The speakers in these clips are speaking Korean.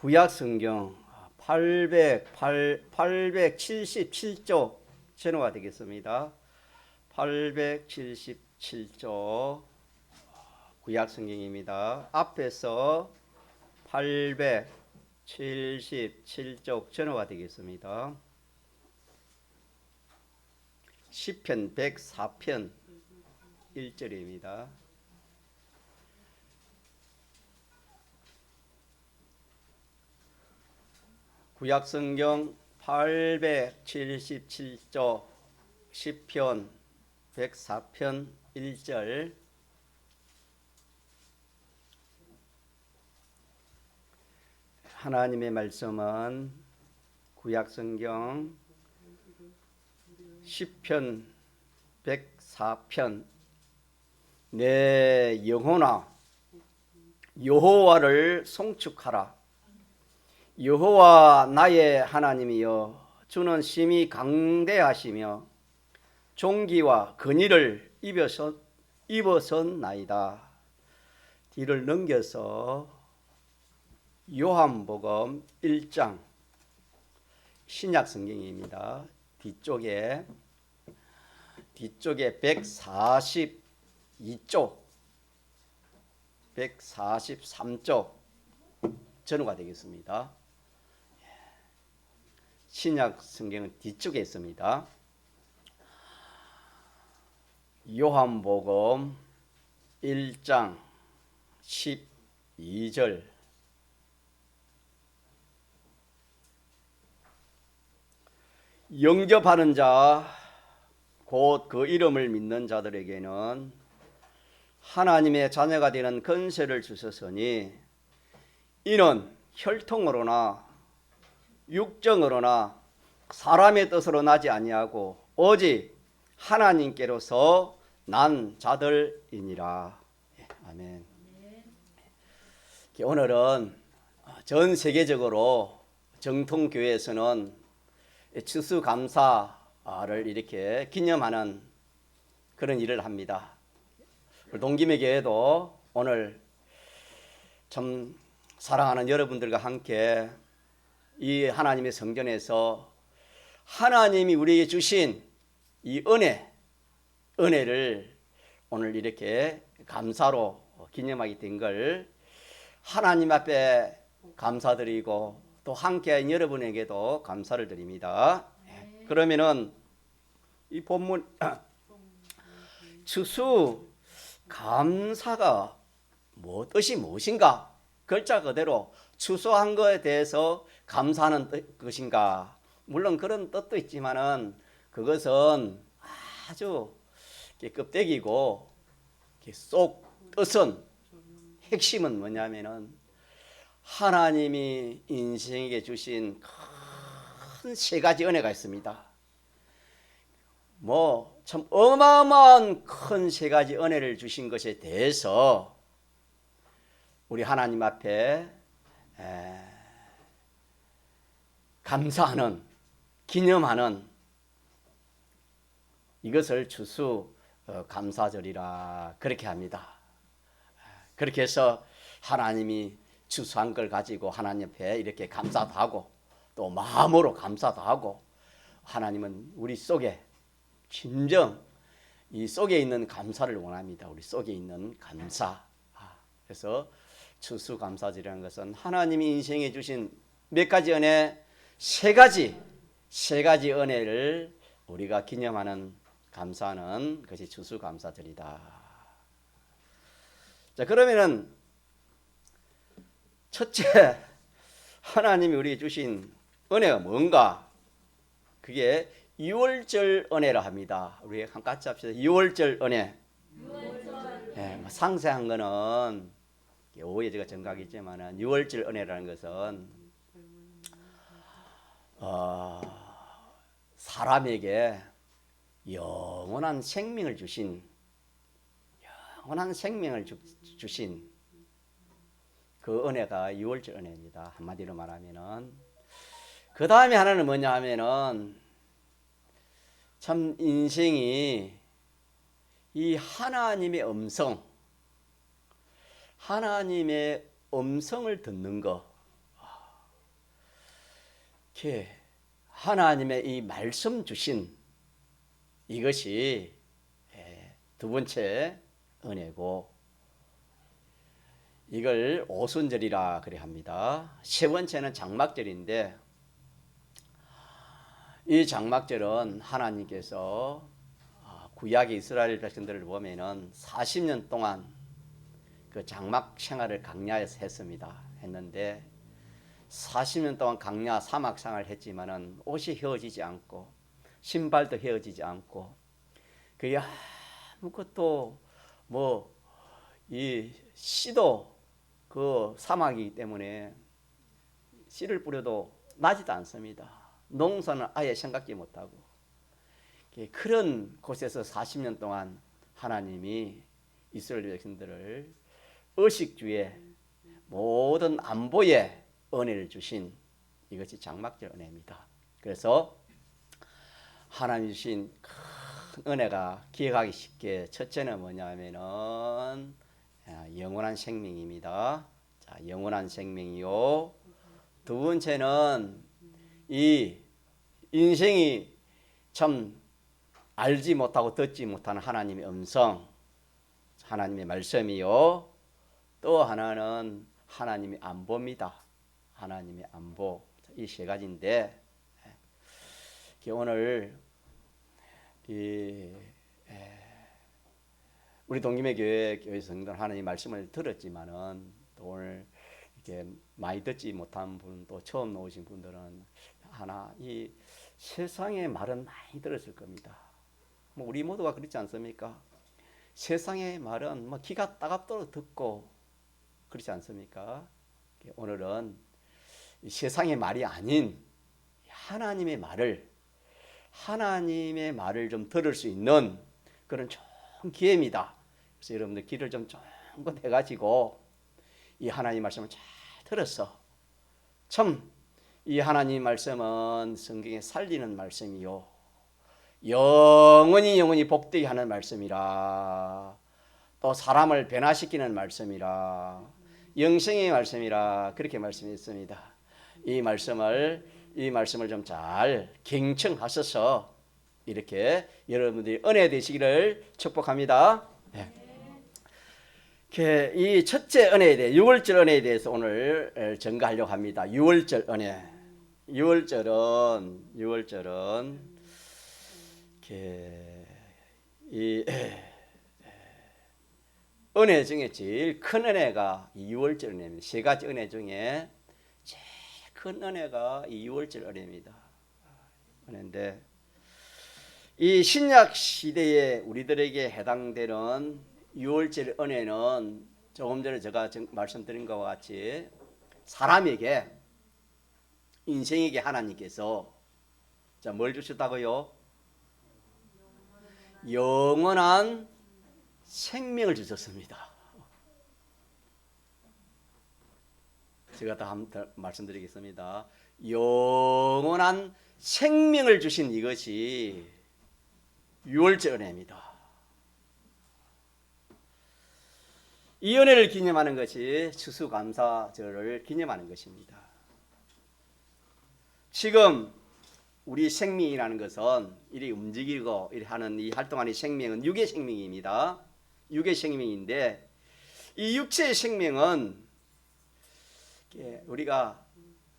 구약 성경 877조 전후가 되겠습니다. 877조 구약 성경입니다. 앞에서 877조 전후가 되겠습니다. 시편 104편 1절입니다. 구약성경 877조 시편 104편 1절. 하나님의 말씀은 구약성경 시편 104편 내 영혼아 여호와를 송축하라. 여호와 나의 하나님이여 주는 심히 강대하시며 존귀와 근위를 입어선나이다. 뒤를 넘겨서 요한복음 1장 신약 성경입니다. 뒤쪽에 142조 143조 전후가 되겠습니다. 신약 성경은 뒤쪽에 있습니다. 요한복음 1장 12절. 영접하는 자, 곧 그 이름을 믿는 자들에게는 하나님의 자녀가 되는 권세를 주셨으니 이는 혈통으로나 육정으로나 사람의 뜻으로 나지 아니하고 오직 하나님께로서 난 자들이니라. 아멘. 오늘은 전 세계적으로 정통교회에서는 추수감사를 이렇게 기념하는 그런 일을 합니다. 동기매교회도 오늘 참 사랑하는 여러분들과 함께 이 하나님의 성전에서 하나님이 우리에게 주신 이 은혜를 오늘 이렇게 감사로 기념하게 된 걸 하나님 앞에 감사드리고 또 함께한 여러분에게도 감사를 드립니다. 그러면은 이 본문 추수 감사가 뜻이 무엇인가? 글자 그대로 추수한 것에 대해서 감사하는 것인가? 물론 그런 뜻도 있지만은 그것은 아주 껍데기고 속 뜻은 핵심은 뭐냐면은 하나님이 인생에게 주신 큰 세 가지 은혜가 있습니다. 참 어마어마한 큰 세 가지 은혜를 주신 것에 대해서 우리 하나님 앞에 감사하는, 기념하는 이것을 추수 감사절이라 그렇게 합니다. 그렇게 해서 하나님이 추수한 걸 가지고 하나님 앞에 이렇게 감사도 하고 또 마음으로 감사도 하고 하나님은 우리 속에 진정 이 속에 있는 감사를 원합니다. 우리 속에 있는 감사. 그래서 추수감사절이라는 것은 하나님이 인생에 주신 몇 가지 은혜? 세 가지 은혜를 우리가 기념하는 감사하는 것이 추수감사절이다. 자, 그러면은 첫째, 하나님이 우리에게 주신 은혜가 뭔가? 그게 유월절 은혜라 합니다. 우리 같이 합시다. 유월절 은혜. 상세한 거는 오후에 제가 정각이지만은 유월절 은혜라는 것은 사람에게 영원한 생명을 주신 그 은혜가 유월절 은혜입니다. 한마디로 말하면은 그 다음에 하나는 뭐냐 하면은 참 인생이 이 하나님의 음성을 듣는 거, 하나님의 이 말씀 주신 이것이 두 번째 은혜고, 이걸 오순절이라 그래 합니다. 세 번째는 장막절인데, 이 장막절은 하나님께서 구약의 이스라엘 백성들을 보면은 40년 동안 그 장막 생활을 광야에서 했는데 40년 동안 광야 사막 생활을 했지만은 옷이 헤어지지 않고 신발도 헤어지지 않고, 그게 아무것도 이 씨도 그 사막이기 때문에 씨를 뿌려도 나지도 않습니다. 농사는 아예 생각지 못하고, 그런 곳에서 40년 동안 하나님이 이스라엘 백성들을 의식주에 모든 안보에 은혜를 주신 이것이 장막절 은혜입니다. 그래서 하나님 주신 큰 은혜가 기억하기 쉽게, 첫째는 뭐냐면은 영원한 생명입니다. 자, 영원한 생명이요. 두 번째는 이 인생이 참 알지 못하고 듣지 못하는 하나님의 음성, 하나님의 말씀이요. 또 하나는 하나님의 안보입니다. 하나님의 안보. 이 세 가지인데, 오늘 우리 동김의 교회 성도들 하나님 말씀을 들었지만은, 또 오늘 이렇게 많이 듣지 못한 분, 또 처음 오신 분들은 이 세상의 말은 많이 들었을 겁니다. 우리 모두가 그렇지 않습니까? 세상의 말은 귀가 따갑도록 듣고 그렇지 않습니까? 오늘은 이 세상의 말이 아닌 하나님의 말을 좀 들을 수 있는 그런 좋은 기회입니다. 그래서 여러분들 귀를 좀 쫑긋 해가지고 이 하나님 말씀을 잘 들어서, 참 이 하나님 말씀은 성경에 살리는 말씀이요, 영원히 복되게 하는 말씀이라, 또 사람을 변화시키는 말씀이라, 영생의 말씀이라, 그렇게 말씀했습니다. 이 말씀을 좀 잘 경청하셔서 이렇게 여러분들이 은혜 되시기를 축복합니다. 네. 이 첫째 은혜에 대해, 유월절 은혜에 대해서 오늘 전가하려고 합니다. 유월절 은혜. 유월절은 이 은혜 중에 제일 큰 은혜가 이 유월절 은혜입니다. 세 가지 은혜 중에 제일 큰 은혜가 이 유월절 은혜입니다. 은혜인데, 이 신약 시대에 우리들에게 해당되는 유월절 은혜는 조금 전에 제가 말씀드린 것과 같이 사람에게, 인생에게 하나님께서 뭘 주셨다고요? 영원한 생명을 주셨습니다. 제가 다 한번 말씀드리겠습니다. 영원한 생명을 주신 이것이 유월절 은혜입니다. 이 은혜를 기념하는 것이 추수감사절을 기념하는 것입니다. 지금 우리 생명이라는 것은 이리 움직이고 이리 하는 이 활동하는 생명은 육의 생명입니다. 육의 생명인데, 이 육체의 생명은 우리가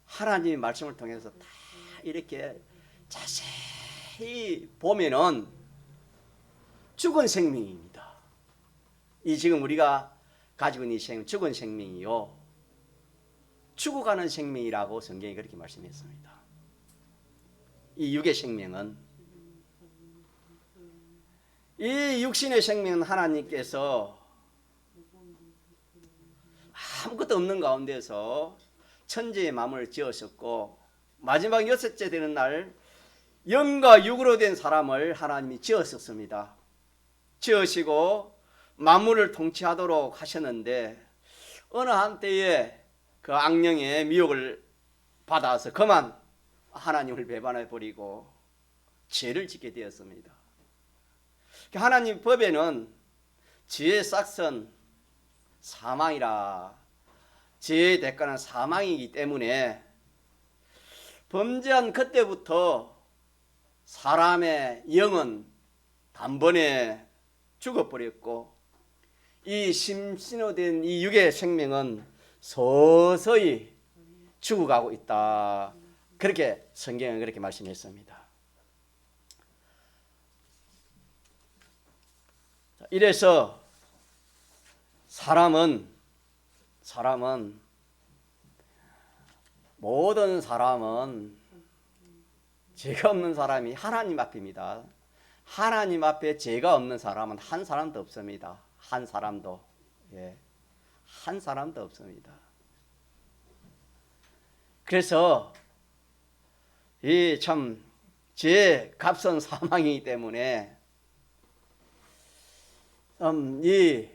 하나님의 말씀을 통해서 다 이렇게 자세히 보면은 죽은 생명입니다. 이 지금 우리가 가지고 있는 이 생명, 죽은 생명이요, 죽어가는 생명이라고 성경이 그렇게 말씀했습니다. 이 육의 생명은, 이 육신의 생명은 하나님께서 아무것도 없는 가운데서 천지의 만물을 지으셨고, 마지막 여섯째 되는 날 영과 육으로 된 사람을 하나님이 지으셨습니다. 지으시고 만물을 통치하도록 하셨는데, 어느 한때에 그 악령의 미혹을 받아서 그만 하나님을 배반해 버리고 죄를 짓게 되었습니다. 하나님 법에는 죄의 싹은 사망이라, 죄의 대가는 사망이기 때문에 범죄한 그때부터 사람의 영은 단번에 죽어버렸고 이 심신호된 이 육의 생명은 서서히 죽어가고 있다. 그렇게 성경은 그렇게 말씀했습니다. 이래서 모든 사람은 죄가 없는 사람이 하나님 앞입니다. 하나님 앞에 죄가 없는 사람은 한 사람도 없습니다. 한 사람도. 예. 한 사람도 없습니다. 그래서 이 참 죄의 값은 사망이기 때문에 이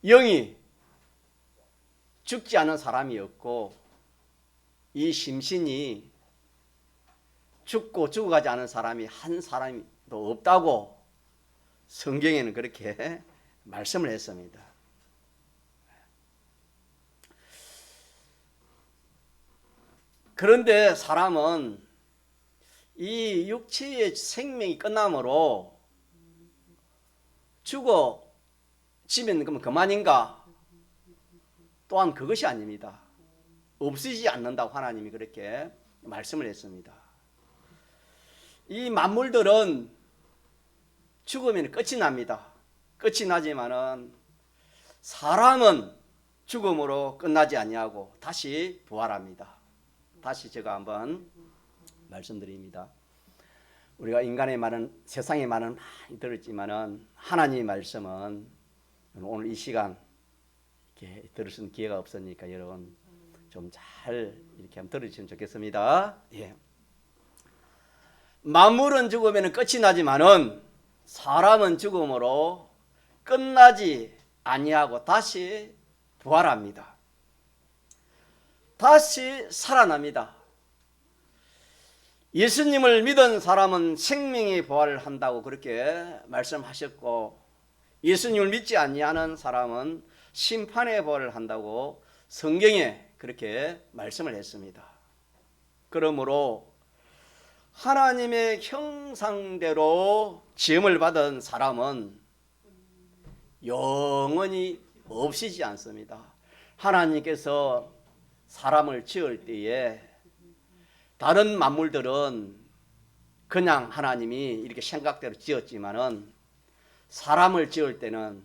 영이 죽지 않은 사람이 없고 이 심신이 죽어가지 않은 사람이 한 사람도 없다고 성경에는 그렇게 말씀을 했습니다. 그런데 사람은 이 육체의 생명이 끝남으로 죽어지면 그러면 그만인가? 또한 그것이 아닙니다. 없어지지 않는다고 하나님이 그렇게 말씀을 했습니다. 이 만물들은 죽으면 끝이 납니다. 끝이 나지만은 사람은 죽음으로 끝나지 아니하고 다시 부활합니다. 다시 제가 한번 말씀드립니다. 우리가 인간의 말은 세상의 말은 많이 들었지만은 하나님의 말씀은 오늘 이 시간 이렇게 들을 수 있는 기회가 없으니까 여러분 좀 잘 이렇게 한번 들으시면 좋겠습니다. 예. 만물은 죽으면 끝이 나지만은 사람은 죽음으로 끝나지 아니하고 다시 부활합니다. 다시 살아납니다. 예수님을 믿은 사람은 생명의 부활을 한다고 그렇게 말씀하셨고 예수님을 믿지 아니하는 사람은 심판의 부활을 한다고 성경에 그렇게 말씀을 했습니다. 그러므로 하나님의 형상대로 지음을 받은 사람은 영원히 없이지 않습니다. 하나님께서 사람을 지을 때에 다른 만물들은 그냥 하나님이 이렇게 생각대로 지었지만은 사람을 지을 때는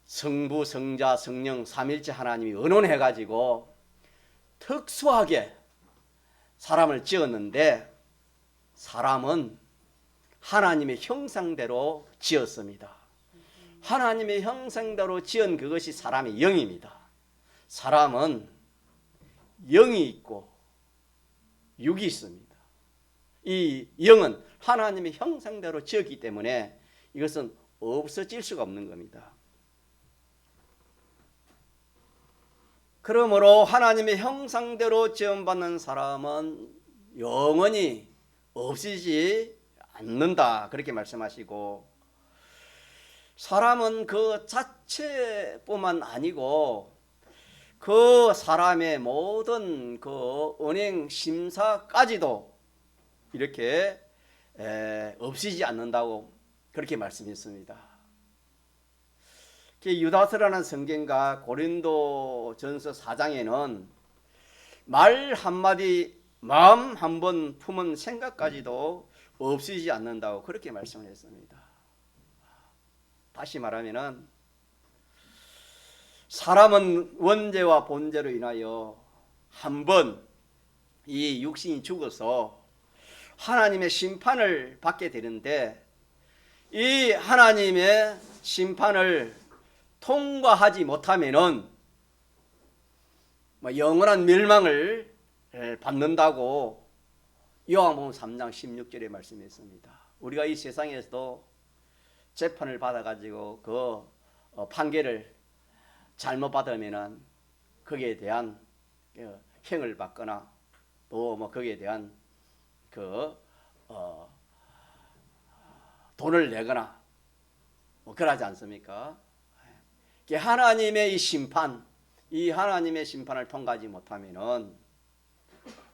성부, 성자, 성령, 삼일체 하나님이 의논해가지고 특수하게 사람을 지었는데 사람은 하나님의 형상대로 지었습니다. 하나님의 형상대로 지은 그것이 사람의 영입니다. 사람은 영이 있고 육이 있습니다. 이 영은 하나님의 형상대로 지었기 때문에 이것은 없어질 수가 없는 겁니다. 그러므로 하나님의 형상대로 지음받는 사람은 영원히 없어지지 않는다 그렇게 말씀하시고 사람은 그 자체뿐만 아니고 그 사람의 모든 그 언행 심사까지도 이렇게 없어지지 않는다고 그렇게 말씀했습니다. 유다서라는 성경과 고린도전서 4장에는 말 한마디 마음 한번 품은 생각까지도 없어지지 않는다고 그렇게 말씀을 했습니다. 다시 말하면은 사람은 원죄와 본죄로 인하여 한번 이 육신이 죽어서 하나님의 심판을 받게 되는데 이 하나님의 심판을 통과하지 못하면은 영원한 멸망을 받는다고 요한복음 3장 16절에 말씀했습니다. 우리가 이 세상에서도 재판을 받아가지고 그 판결을 잘못 받으면은 거기에 대한 형을 받거나 또 거기에 대한 돈을 내거나 그러지 않습니까? 하나님의 이 심판, 이 하나님의 심판을 통과하지 못하면은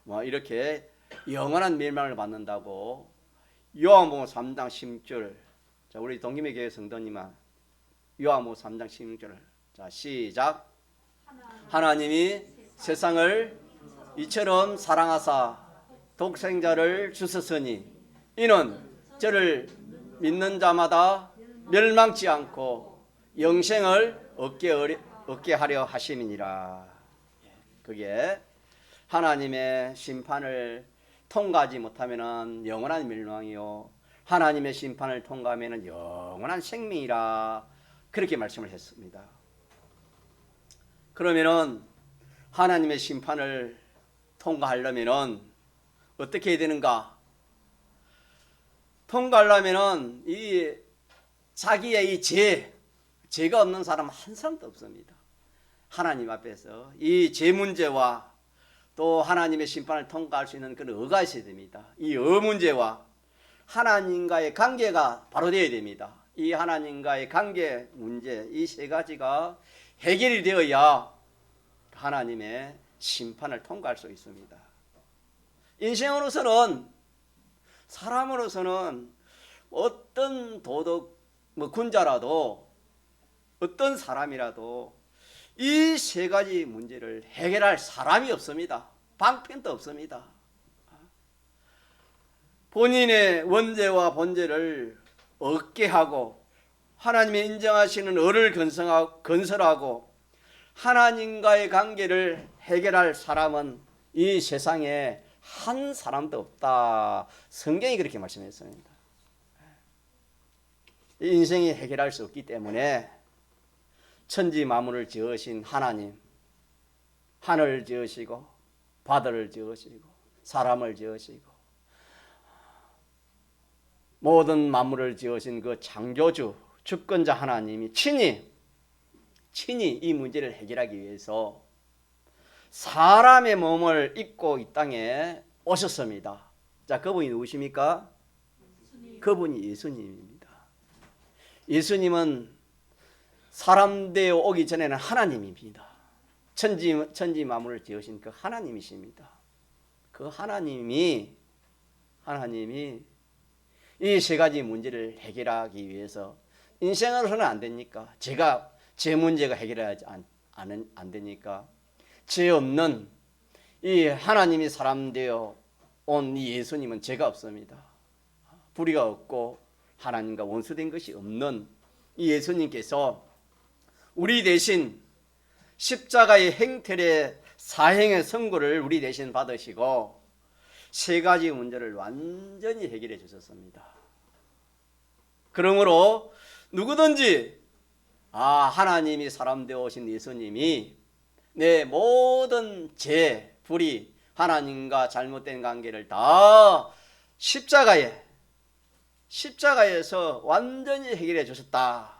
뭐 이렇게 영원한 멸망을 받는다고 요한복음 3장 16절. 자, 우리 동기매 교회 성도님아, 요한복음 3장 16절. 자, 시작. 하나님이 세상을 이처럼 사랑하사 독생자를 주셨으니 이는 저를 믿는 자마다 멸망치 않고 영생을 얻게 하려 하심이니라. 그게 하나님의 심판을 통과하지 못하면 영원한 멸망이요, 하나님의 심판을 통과하면 영원한 생명이라, 그렇게 말씀을 했습니다. 그러면은 하나님의 심판을 통과하려면은 어떻게 해야 되는가? 통과하려면은 이 자기의 이 죄가 없는 사람 한 사람도 없습니다. 하나님 앞에서 이 죄 문제와 또 하나님의 심판을 통과할 수 있는 그런 의가 있어야 됩니다. 이 문제와 하나님과의 관계가 바로 되어야 됩니다. 이 하나님과의 관계 문제, 이 세 가지가 해결이 되어야 하나님의 심판을 통과할 수 있습니다. 인생으로서는, 사람으로서는 어떤 도덕 군자라도, 어떤 사람이라도 이 세 가지 문제를 해결할 사람이 없습니다. 방편도 없습니다. 본인의 원죄와 본죄를 얻게 하고 하나님이 인정하시는 의를 건설하고 하나님과의 관계를 해결할 사람은 이 세상에 한 사람도 없다. 성경이 그렇게 말씀했습니다. 인생이 해결할 수 없기 때문에 천지 만물을 지으신 하나님, 하늘을 지으시고 바다를 지으시고 사람을 지으시고 모든 만물을 지으신 그 창조주, 주권자 하나님이 친히 이 문제를 해결하기 위해서 사람의 몸을 입고 이 땅에 오셨습니다. 자, 그분이 누구십니까? 그분이 예수님입니다. 예수님은 사람 되어 오기 전에는 하나님입니다. 천지 만물을 지으신 그 하나님이십니다. 그 하나님이 이 세 가지 문제를 해결하기 위해서, 인생으로서는 안 되니까, 제 문제가 해결하지 안 되니까 죄 없는 이 하나님이 사람 되어 온 이 예수님은 죄가 없습니다. 불의가 없고 하나님과 원수된 것이 없는 이 예수님께서 우리 대신 십자가의 행태의 사행의 선고를 우리 대신 받으시고 세 가지 문제를 완전히 해결해 주셨습니다. 그러므로 누구든지 하나님이 사람 되어 오신 예수님이 내 모든 죄, 불의, 하나님과 잘못된 관계를 다 십자가에서 완전히 해결해 주셨다.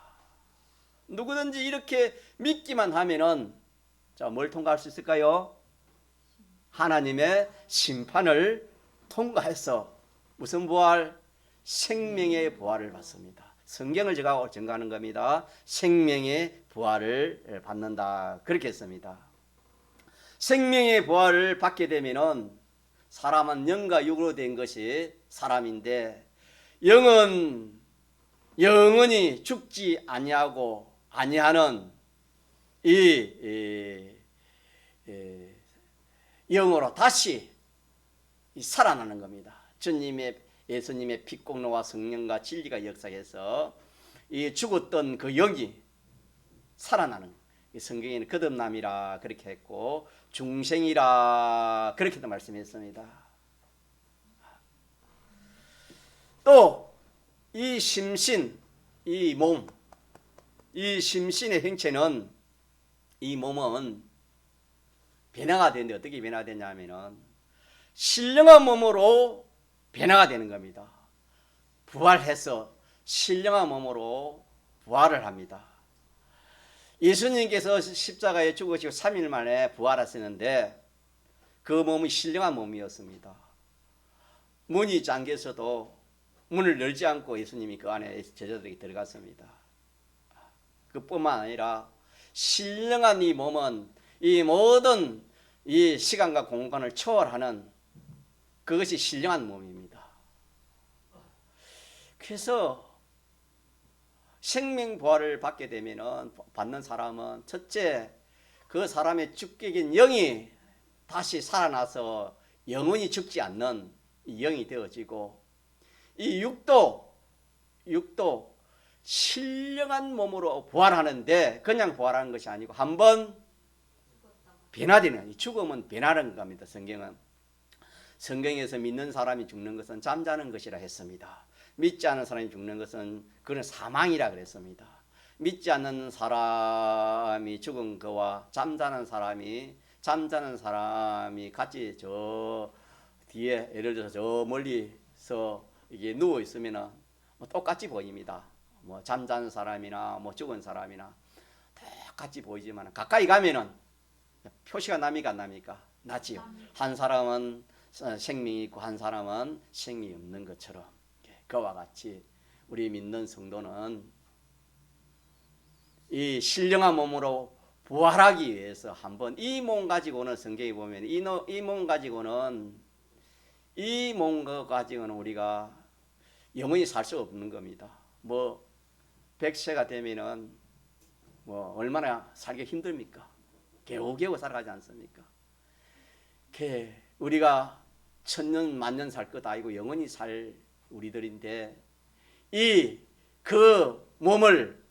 누구든지 이렇게 믿기만 하면은, 자, 뭘 통과할 수 있을까요? 하나님의 심판을 통과해서 무슨 부활? 생명의 부활을 받습니다. 성경을 제가 증거하는 겁니다. 생명의 부활을 받는다, 그렇게 했습니다. 생명의 부활을 받게 되면은 사람은 영과 육으로 된 것이 사람인데, 영은 영원히 죽지 아니하는 이 영으로 다시 살아나는 겁니다. 예수님의 피공로와 성령과 진리가 역사해서 이 죽었던 그 영이 살아나는, 성경에는 거듭남이라 그렇게 했고 중생이라 그렇게도 말씀했습니다. 또 이 심신, 이 몸, 이 심신의 형체는, 이 몸은 변화가 되는데 어떻게 변화가 되냐면은 신령한 몸으로 변화가 되는 겁니다. 부활해서 신령한 몸으로 부활을 합니다. 예수님께서 십자가에 죽으시고 3일 만에 부활하시는데 그 몸이 신령한 몸이었습니다. 문이 잠겨서도 문을 열지 않고 예수님이 그 안에 제자들이 들어갔습니다. 그뿐만 아니라 신령한 이 몸은 이 모든 이 시간과 공간을 초월하는 그것이 신령한 몸입니다. 그래서 생명부활을 받게 되면은 받는 사람은 첫째 그 사람의 죽게 된 영이 다시 살아나서 영원히 죽지 않는 이 영이 되어지고 이 육도 신령한 몸으로 부활하는데 그냥 부활하는 것이 아니고 한번 변화되는 죽음은 변화하는 겁니다. 성경에서 믿는 사람이 죽는 것은 잠자는 것이라 했습니다. 믿지 않는 사람이 죽는 것은 그는 사망이라 그랬습니다. 믿지 않는 사람이 죽은 거와 잠자는 사람이 같이 저 뒤에 예를 들어서 저 멀리서 이게 누워 있으면은 똑같이 보입니다. 뭐 잠자는 사람이나 뭐 죽은 사람이나 똑같이 보이지만 가까이 가면은 표시가 납니까 안 납니까? 나지요. 한 사람은 생명이 있고 한 사람은 생명이 없는 것처럼 그와 같이 우리 믿는 성도는 이 신령한 몸으로 부활하기 위해서 한번 이 몸 가지고는 성경에 보면 이 몸 가지고는 우리가 영원히 살 수 없는 겁니다. 뭐 100세가 되면은 뭐 얼마나 살기 힘듭니까? 겨우겨우 살아가지 않습니까? 우리가 천년 만년 살 것 아니고 영원히 살 우리들인데 그 몸을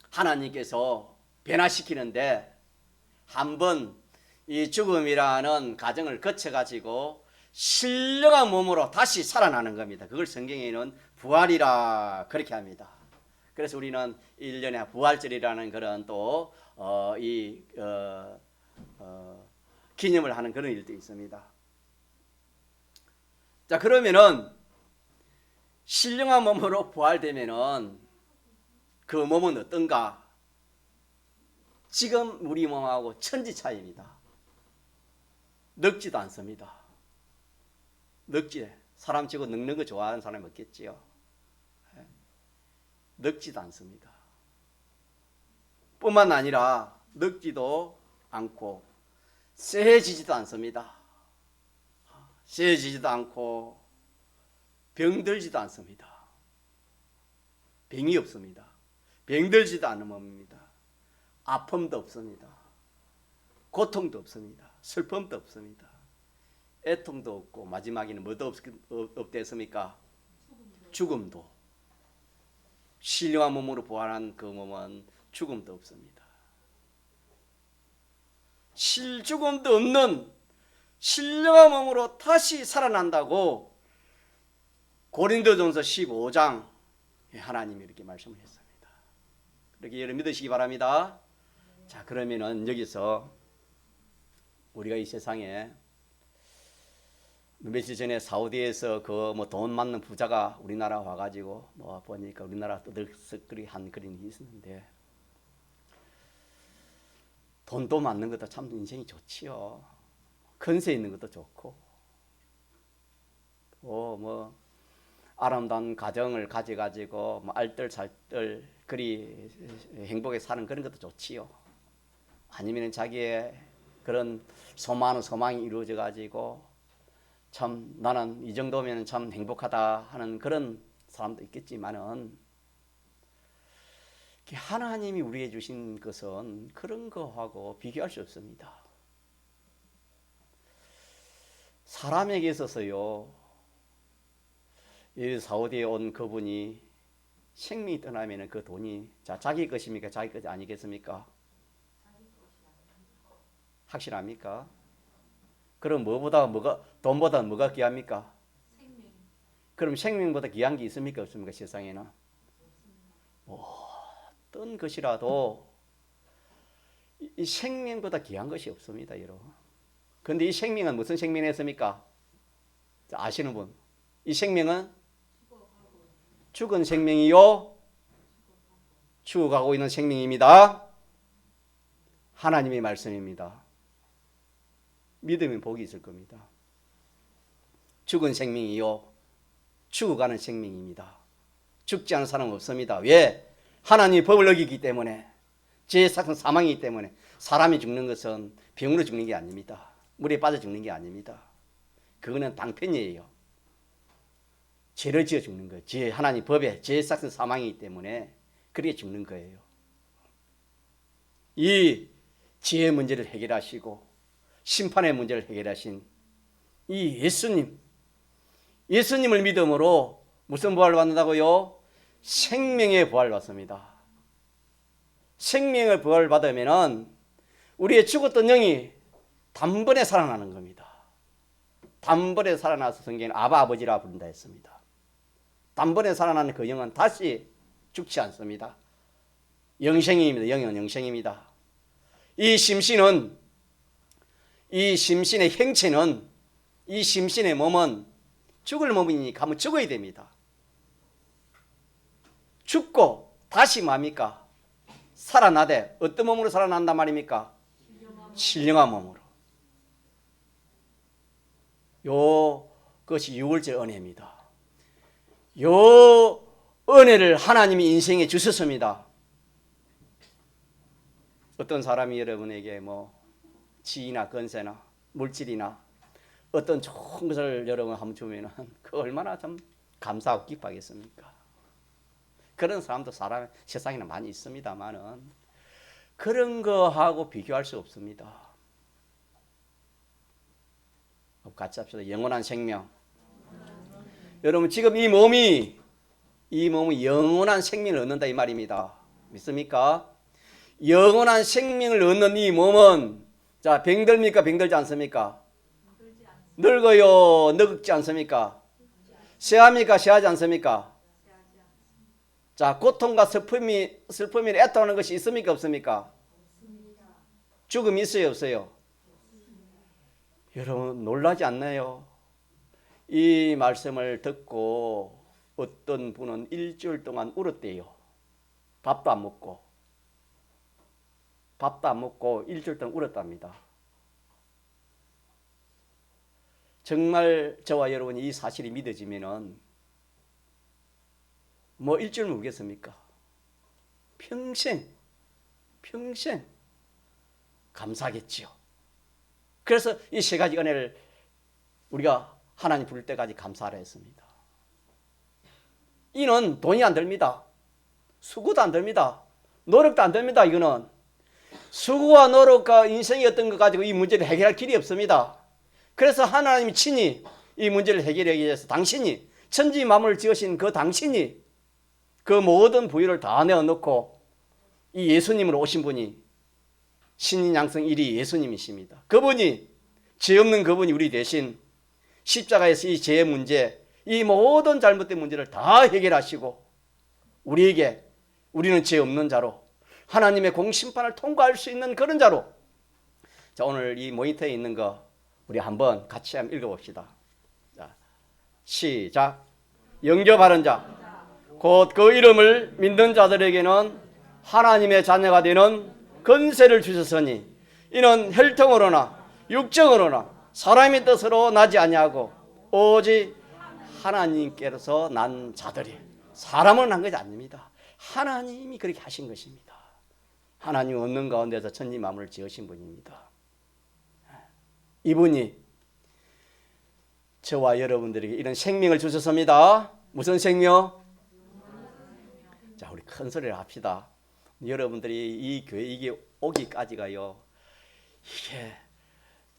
하나님께서 변화시키는데 한번 이 죽음이라는 과정을 거쳐가지고 신령한 몸으로 다시 살아나는 겁니다. 그걸 성경에는 부활이라 그렇게 합니다. 그래서 우리는 1년에 부활절이라는 그런 또 기념을 하는 그런 일도 있습니다. 자, 그러면은 신령한 몸으로 부활되면은 그 몸은 어떤가? 지금 우리 몸하고 천지 차이입니다. 늙지도 않습니다. 사람 치고 늙는 거 좋아하는 사람이 없겠지요. 늙지도 않습니다. 뿐만 아니라 늙지도 않고 쎄해지지도 않습니다. 쎄해지지도 않고 병들지도 않습니다. 병이 없습니다. 병들지도 않은 몸입니다. 아픔도 없습니다. 고통도 없습니다. 슬픔도 없습니다. 애통도 없고 마지막에는 뭐도 없댔습니까? 죽음도. 신령한 몸으로 부활한 그 몸은 죽음도 없습니다. 죽음도 없는 신령한 몸으로 다시 살아난다고 고린도전서 15장 하나님이 이렇게 말씀을 했습니다. 그렇게 여러분 믿으시기 바랍니다. 자, 그러면은 여기서 우리가 이 세상에 며칠 전에 사우디에서 그 뭐 돈 많는 부자가 우리나라 와가지고 뭐 보니까 우리나라 떠들썩거리한 그림이 있었는데 돈도 많는 것도 참 인생이 좋지요. 근세 있는 것도 좋고 뭐 아름다운 가정을 가져가지고 뭐 알뜰살뜰 그리 행복하게 사는 그런 것도 좋지요. 아니면 자기의 그런 소망이 이루어져 가지고 참 나는 이 정도면 참 행복하다 하는 그런 사람도 있겠지만은 하나님이 우리에게 주신 것은 그런 거하고 비교할 수 없습니다. 사람에게 있어서요, 이 사우디에 온 그분이 생명이 떠나면 그 돈이 자기 것입니까? 자기 것이 아니겠습니까? 확실합니까? 그럼 돈보다 뭐가 귀합니까? 생명. 그럼 생명보다 귀한 게 있습니까? 없습니까? 세상에는 어떤 것이라도 이 생명보다 귀한 것이 없습니다, 여러분. 그런데 이 생명은 무슨 생명이었습니까? 아시는 분? 이 생명은 죽은 생명이요, 죽어가고 있는 생명입니다. 하나님의 말씀입니다. 믿으면 복이 있을 겁니다. 죽은 생명이요, 죽어가는 생명입니다. 죽지 않은 사람은 없습니다. 왜? 하나님의 법을 어기기 때문에, 죄의 사망이기 때문에. 사람이 죽는 것은 병으로 죽는 게 아닙니다. 물에 빠져 죽는 게 아닙니다. 그거는 방편이에요. 죄를 지어 죽는 거예요. 죄, 하나님 법에 죄의 삭은 사망이기 때문에 그렇게 죽는 거예요. 이 죄의 문제를 해결하시고 심판의 문제를 해결하신 이 예수님을 믿음으로 무슨 부활을 받는다고요? 생명의 부활을 받습니다. 생명의 부활을 받으면 우리의 죽었던 영이 단번에 살아나는 겁니다. 단번에 살아나서 성경에는 아바 아버지라 부른다 했습니다. 단번에 살아나는 그 영은 다시 죽지 않습니다. 영생입니다. 영은 영생입니다. 이 심신의 행체는, 이 심신의 몸은 죽을 몸이니 가면 죽어야 됩니다. 죽고 다시 뭡니까? 살아나되 어떤 몸으로 살아난단 말입니까? 신령한 몸으로. 그것이 유월절 은혜입니다. 요 은혜를 하나님이 인생에 주셨습니다. 어떤 사람이 여러분에게 뭐 지위나 건세나 물질이나 어떤 좋은 것을 여러분 한번 주면은 그 얼마나 좀 감사하고 기뻐하겠습니까? 그런 사람도 세상에는 많이 있습니다만은 그런 거하고 비교할 수 없습니다. 같이 합시다. 영원한 생명. 여러분 지금 이 몸이 영원한 생명을 얻는다 이 말입니다. 믿습니까? 영원한 생명을 얻는 이 몸은 자 병들니까 병들지 않습니까? 늙어요 늙지 않습니까? 쇠합니까 쇠하지 않습니까? 자 고통과 슬픔이 애통하는 것이 있습니까 없습니까? 죽음이 있어요 없어요? 여러분 놀라지 않나요? 이 말씀을 듣고 어떤 분은 일주일 동안 울었대요. 밥도 안 먹고 일주일 동안 울었답니다. 정말 저와 여러분이 이 사실이 믿어지면은 뭐 일주일 울겠습니까? 평생 감사하겠지요. 그래서 이 세 가지 은혜를 우리가 하나님 부를 때까지 감사하라 했습니다. 이는 돈이 안 듭니다. 수고도 안 듭니다. 노력도 안 듭니다. 이거는 수고와 노력과 인생의 어떤 것 가지고 이 문제를 해결할 길이 없습니다. 그래서 하나님이 친히 이 문제를 해결하기 위해서 당신이 천지 만물을 지으신 그 당신이 그 모든 부유를 다 내어놓고 이 예수님으로 오신 분이 신인 양성 1위 예수님이십니다. 그분이 죄 없는 그분이 우리 대신 십자가에서 이 죄의 문제, 이 모든 잘못된 문제를 다 해결하시고 우리는 죄 없는 자로 하나님의 공심판을 통과할 수 있는 그런 자로. 자, 오늘 이 모니터에 있는 거 우리 한번 같이 한번 읽어봅시다. 자, 시작. 영접하는 자, 곧 그 이름을 믿는 자들에게는 하나님의 자녀가 되는 권세를 주셨으니 이는 혈통으로나 육정으로나 사람의 뜻으로 나지 아니하고 오직 하나님께로서 난 자들이. 사람은 한 것이 아닙니다. 하나님이 그렇게 하신 것입니다. 하나님 없는 가운데서 천지 만물을 지으신 분입니다. 이분이 저와 여러분들에게 이런 생명을 주셨습니다. 무슨 생명? 자, 우리 큰 소리를 합시다. 여러분들이 이 교회 이게 오기까지가요, 이게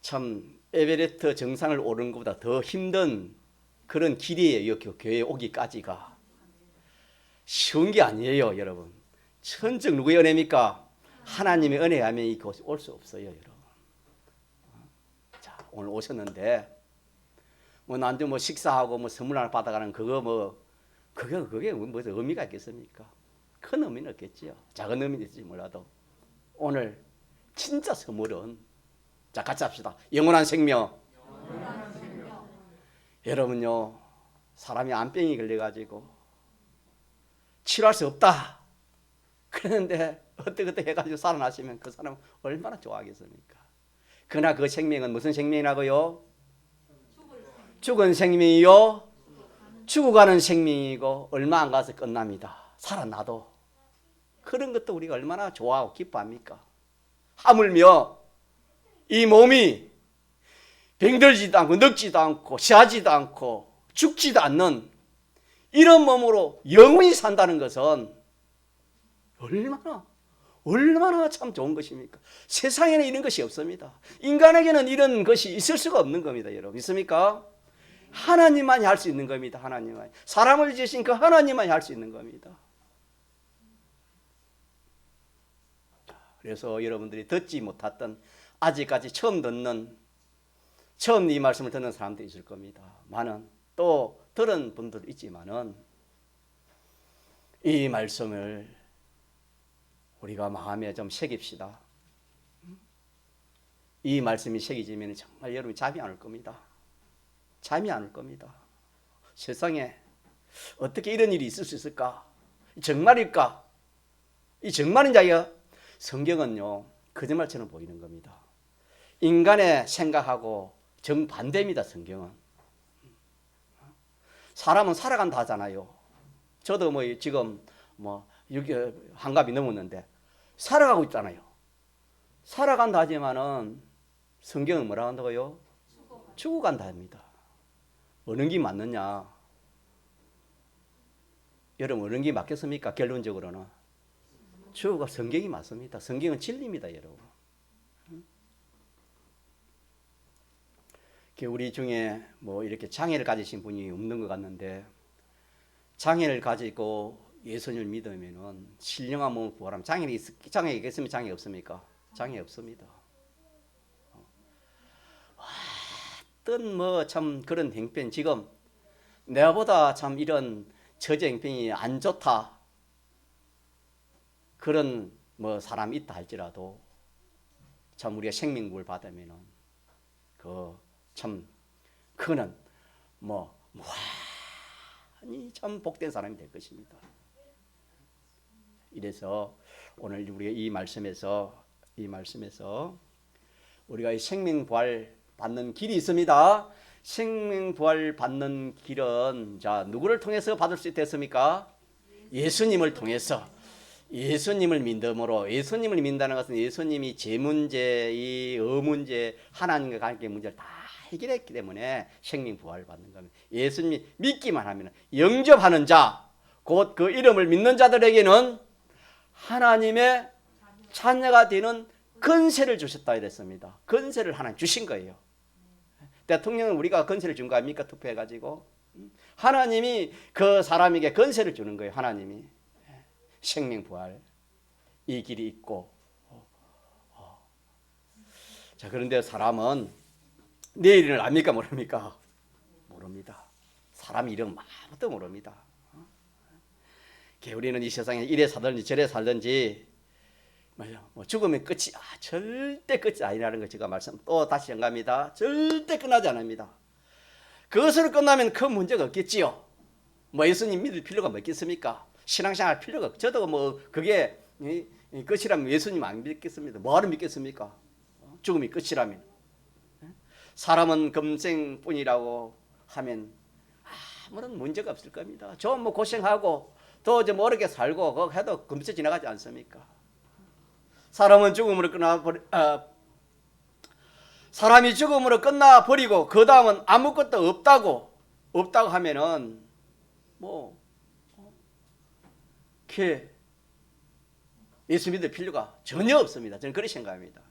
참 에베레스트 정상을 오르는 것보다 더 힘든 그런 길이에요. 이 교회에 오기까지가 쉬운 게 아니에요, 여러분. 천적 누구의 은혜입니까? 하나님의 은혜에 하면 이곳에 올 수 없어요, 여러분. 자, 오늘 오셨는데 나한테 식사하고 선물 하나 받아가는 그게 무슨 의미가 있겠습니까? 큰 의미는 없겠지요. 작은 의미는 있을지 몰라도 오늘 진짜 선물은, 자, 같이 합시다. 영원한 생명. 여러분요, 사람이 암병이 걸려가지고 치료할 수 없다 그런데 어떻게 해가지고 살아나시면 그 사람은 얼마나 좋아하겠습니까? 그러나 그 생명은 무슨 생명이라고요? 죽은 생명이요, 죽어가는 생명이고 얼마 안 가서 끝납니다. 살아나도. 그런 것도 우리가 얼마나 좋아하고 기뻐합니까? 하물며 이 몸이 병들지도 않고 늙지도 않고 시하지도 않고 죽지도 않는 이런 몸으로 영원히 산다는 것은 얼마나 참 좋은 것입니까? 세상에는 이런 것이 없습니다. 인간에게는 이런 것이 있을 수가 없는 겁니다. 여러분 믿습니까? 하나님만이 할 수 있는 겁니다. 하나님만이. 사람을 지으신 그 하나님만이 할 수 있는 겁니다. 그래서 여러분들이 듣지 못했던, 아직까지 처음 이 말씀을 듣는 사람도 있을 겁니다. 많은 또 들은 분들 있지만은 이 말씀을 우리가 마음에 좀 새깁시다. 이 말씀이 새기지면 정말 여러분이 잠이 안 올 겁니다. 잠이 안 올 겁니다. 세상에 어떻게 이런 일이 있을 수 있을까? 정말일까? 이 정말인지 아니야? 성경은요 거짓말처럼 보이는 겁니다. 인간의 생각하고 정반대입니다. 성경은. 사람은 살아간다 하잖아요. 저도 지금 한갑이 넘었는데 살아가고 있잖아요. 살아간다 하지만은 성경은 뭐라 한다고요? 죽어간다 합니다. 어느 게 맞느냐? 여러분 어느 게 맞겠습니까? 결론적으로는 주가 성경이 맞습니다. 성경은 진리입니다, 여러분. 우리 중에 이렇게 장애를 가지신 분이 없는 것 같는데, 장애를 가지고 예수님을 믿으면은 신령한 몸을 부활하면 장애가 있으면 장애 없습니까? 장애 없습니다. 어떤 참 그런 행편, 지금 내가보다 참 이런 저제 행편이 안 좋다, 그런 사람이 있다 할지라도 참 우리가 생명부를 받으면은 그거는 무한히 참 복된 사람이 될 것입니다. 이래서 오늘 우리가 이 말씀에서 우리가 이 생명부활 받는 길이 있습니다. 생명부활 받는 길은 누구를 통해서 받을 수 있겠습니까? 예수님을 통해서. 예수님을 믿음으로, 예수님을 믿는다는 것은 예수님이 제 문제, 이 문제, 하나님과 관계 문제를 다 해결했기 때문에 생명부활을 받는 겁니다. 예수님이 믿기만 하면, 영접하는 자, 곧 그 이름을 믿는 자들에게는 하나님의 자녀가 되는 권세를 주셨다 이랬습니다. 권세를 하나님 주신 거예요. 대통령은 우리가 권세를 준 거 아닙니까? 투표해가지고. 하나님이 그 사람에게 권세를 주는 거예요. 하나님이. 생명부활, 이 길이 있고. 자, 그런데 사람은 내일을 압니까? 모릅니까? 모릅니다. 사람 이름 아무것도 모릅니다. 우리는 이 세상에 이래 살든지 저래 살든지 죽으면 끝이 절대 끝이 아니라는 거 제가 또 다시 연감합니다. 절대 끝나지 않습니다. 그것으로 끝나면 큰 문제가 없겠지요. 예수님 믿을 필요가 뭐 있겠습니까? 신앙생활 필요가 없고, 저도 그게 끝이라면 예수님 안 믿겠습니다. 뭐하러 믿겠습니까? 죽음이 끝이라면. 사람은 금생뿐이라고 하면 아무런 문제가 없을 겁니다. 좀 고생하고 또 좀 어렵게 살고 그거 해도 금세 지나가지 않습니까? 사람이 죽음으로 끝나버리고 그 다음은 아무것도 없다고 하면은 예수 믿을 필요가 전혀 없습니다. 저는 그렇게 생각합니다.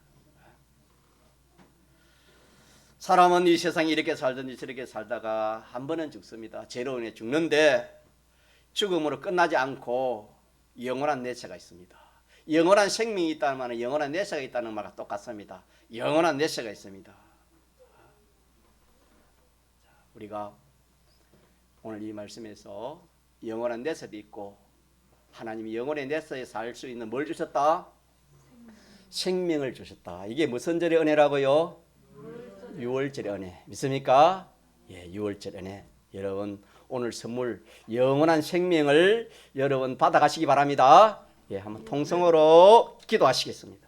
사람은 이 세상에 이렇게 살든지 저렇게 살다가 한 번은 죽습니다. 죄로 인해 죽는데 죽음으로 끝나지 않고 영원한 내세가 있습니다. 영원한 생명이 있다는 말은 영원한 내세가 있다는 말과 똑같습니다. 영원한 내세가 있습니다. 우리가 오늘 이 말씀에서 영원한 내세도 있고, 하나님이 영원의 내세에 살 수 있는 뭘 주셨다? 생명을 주셨다. 이게 무슨 절의 은혜라고요? 유월절의 은혜. 믿습니까? 예, 유월절 은혜. 여러분 오늘 선물 영원한 생명을 여러분 받아가시기 바랍니다. 예, 한번 통성으로 기도하시겠습니다.